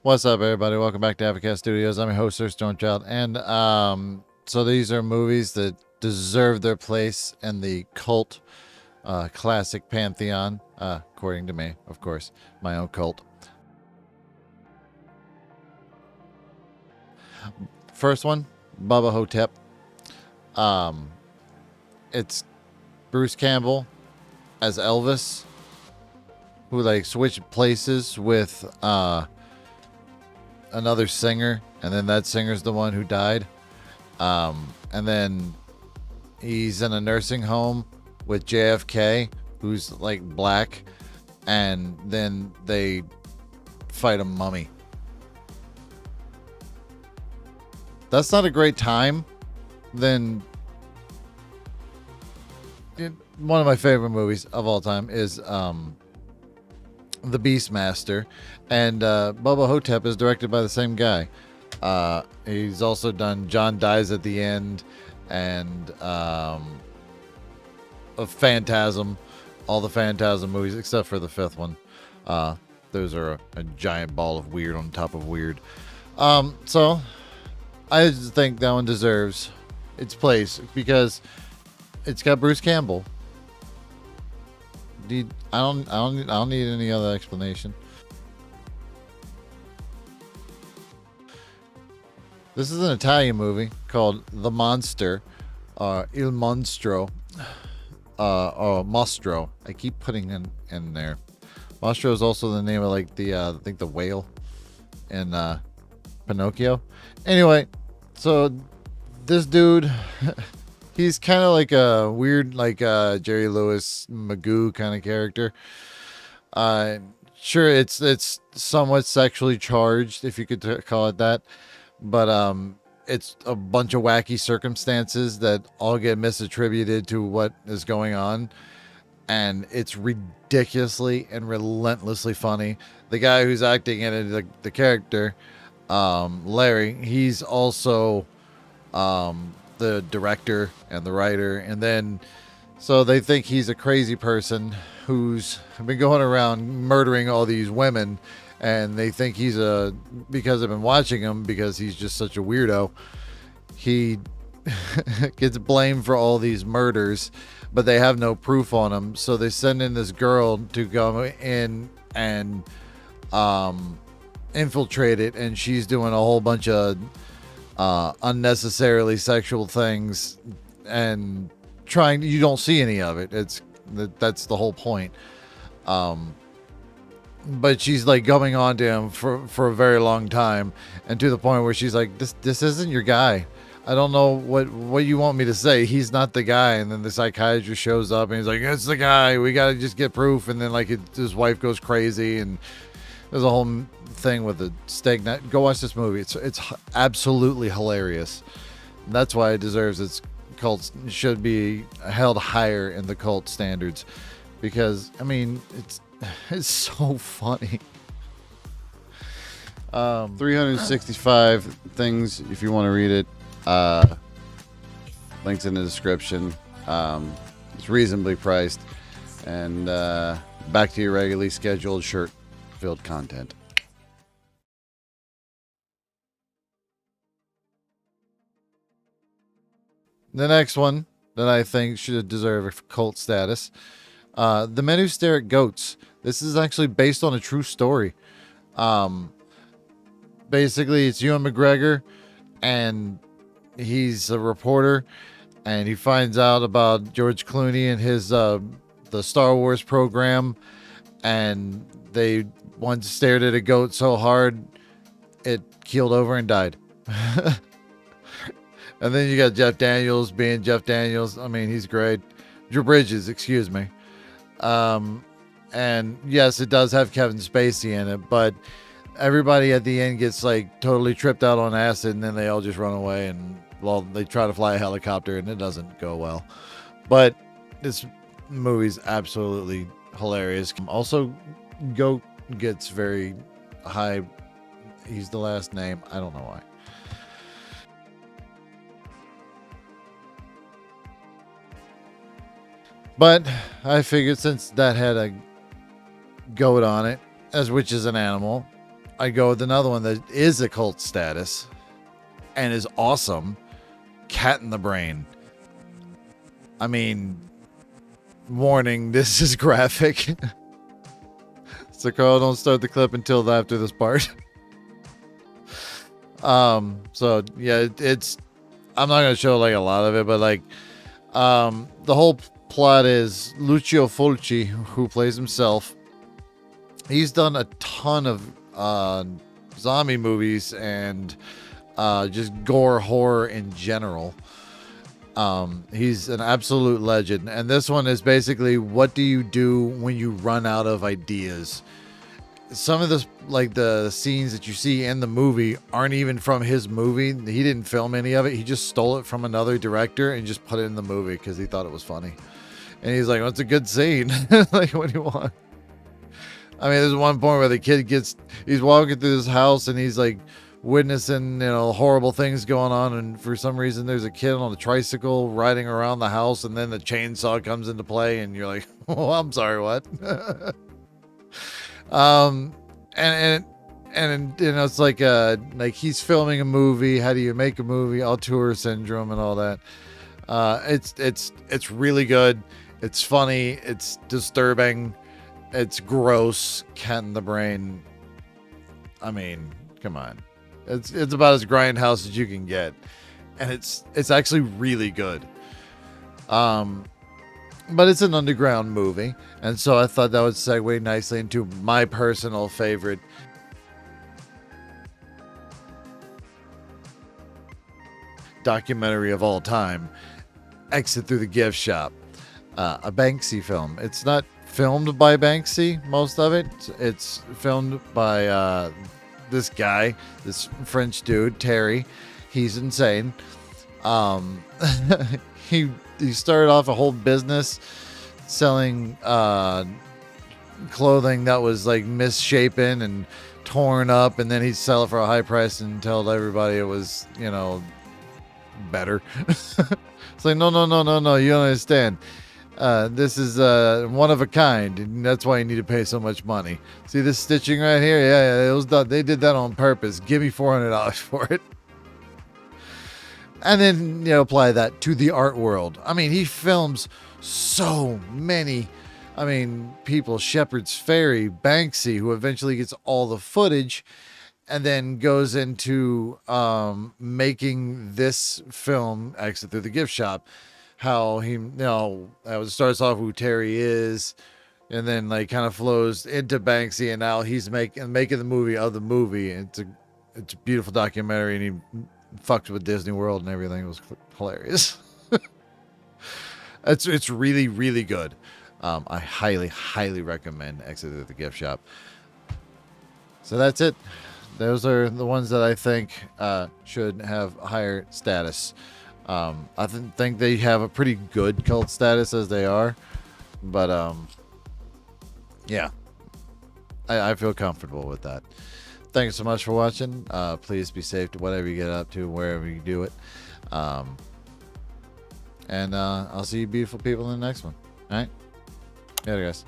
What's up, everybody? Welcome back to Avocast Studios. I'm your host, Sir Stormchild, and so these are movies that deserve their place in the cult classic pantheon, according to me, of course, my own cult. First one, Bubba Hotep. It's Bruce Campbell as Elvis, who switched places with another singer, and then that singer's the one who died. And then he's in a nursing home with JFK, who's black, and then they fight a mummy. That's not a great time. Then one of my favorite movies of all time is The Beastmaster, and Bubba Hotep is directed by the same guy. He's also done John Dies at the End and a Phantasm, all the Phantasm movies except for the fifth one. Those are a giant ball of weird on top of weird. So I just think that one deserves its place because it's got Bruce Campbell. I don't need any other explanation. This is an Italian movie called The Monster, Il Monstro, or Mostro. I keep putting in there. Mostro is also the name of I think the whale in Pinocchio. Anyway, so this dude, he's kind of like a weird, Jerry Lewis Magoo kind of character. Sure, it's somewhat sexually charged, if you could call it that, but it's a bunch of wacky circumstances that all get misattributed to what is going on, and it's ridiculously and relentlessly funny. The guy who's acting in it, the character, Larry, he's also the director and the writer, and then so they think he's a crazy person who's been going around murdering all these women, and they think he's because I've been watching him, because he's just such a weirdo, he gets blamed for all these murders, but they have no proof on him, so they send in this girl to go in and infiltrate it, and she's doing a whole bunch of unnecessarily sexual things and trying. You don't see any of it. That's the whole point. But she's going on to him for a very long time, and to the point where she's like, this isn't your guy. I don't know what you want me to say. He's not the guy. And then the psychiatrist shows up and he's like, it's the guy. We got to just get proof. And then his wife goes crazy, and there's a whole thing with the steak knife. Go watch this movie. It's absolutely hilarious. That's why it deserves its cult. Should be held higher in the cult standards, because I mean it's so funny. 365 things if you want to read it. Links in the description. It's reasonably priced, and back to your regularly scheduled shirt-filled content. The next one that I think should deserve a cult status, The Men Who Stare at Goats. This is actually based on a true story. Basically, it's Ewan McGregor, and he's a reporter, and he finds out about George Clooney and his the Star Wars program, and they once stared at a goat so hard it keeled over and died. And then you got Jeff Daniels being Jeff Daniels. I mean, he's great. Drew Bridges, excuse me. And yes, it does have Kevin Spacey in it, but everybody at the end gets totally tripped out on acid, and then they all just run away, and they try to fly a helicopter, and it doesn't go well. But this movie's absolutely hilarious. Also, Goat gets very high. He's the last name. I don't know why. But I figured since that had a goat on it, which is an animal, I go with another one that is a cult status and is awesome. Cat in the Brain. I mean, warning, this is graphic. So Carl, don't start the clip until after this part. So yeah, it's I'm not gonna show like a lot of it, but like the whole plot is Lucio Fulci, who plays himself. He's done a ton of zombie movies and just gore horror in general. He's an absolute legend, and this one is basically, what do you do when you run out of ideas? Some of this, like the scenes that you see in the movie, aren't even from his movie. He didn't film any of it. He just stole it from another director and just put it in the movie because he thought it was funny. And he's like, "What's a good scene? Like, what do you want?" I mean, there's one point where the kid he's walking through this house and he's like witnessing, horrible things going on, and for some reason there's a kid on a tricycle riding around the house, and then the chainsaw comes into play, and you're like, "Oh, I'm sorry, what?" And it's like he's filming a movie. How do you make a movie? Auteur syndrome and all that. It's really good. It's funny. It's disturbing. It's gross. Cat in the Brain. I mean, come on. It's about as grindhouse as you can get, and it's actually really good. But it's an underground movie, and so I thought that would segue nicely into my personal favorite documentary of all time, Exit Through the Gift Shop, a Banksy film. It's not filmed by Banksy, most of it. It's filmed by this guy, this French dude, Terry. He's insane. He started off a whole business selling clothing that was like misshapen and torn up, and then he'd sell it for a high price and tell everybody it was, better. It's like, no, you don't understand. This is one of a kind, and that's why you need to pay so much money. See this stitching right here? Yeah, it was done. They did that on purpose. Give me $400 for it. And then, apply that to the art world. I mean, he films so many, people, Shepard's Ferry, Banksy, who eventually gets all the footage and then goes into making this film, Exit Through the Gift Shop. How he, how it starts off who Terry is, and then like kind of flows into Banksy, and now he's making the movie of the movie. It's a beautiful documentary, and he fucked with Disney World and everything. It was hilarious. It's really, really good. I highly recommend Exit Through the Gift Shop. So that's it. Those are the ones that I think should have higher status. I think they have a pretty good cult status as they are, but yeah, I feel comfortable with that. Thank you so much for watching. Please be safe to whatever you get up to, wherever you do it. And I'll see you beautiful people in the next one. All right? Later, guys.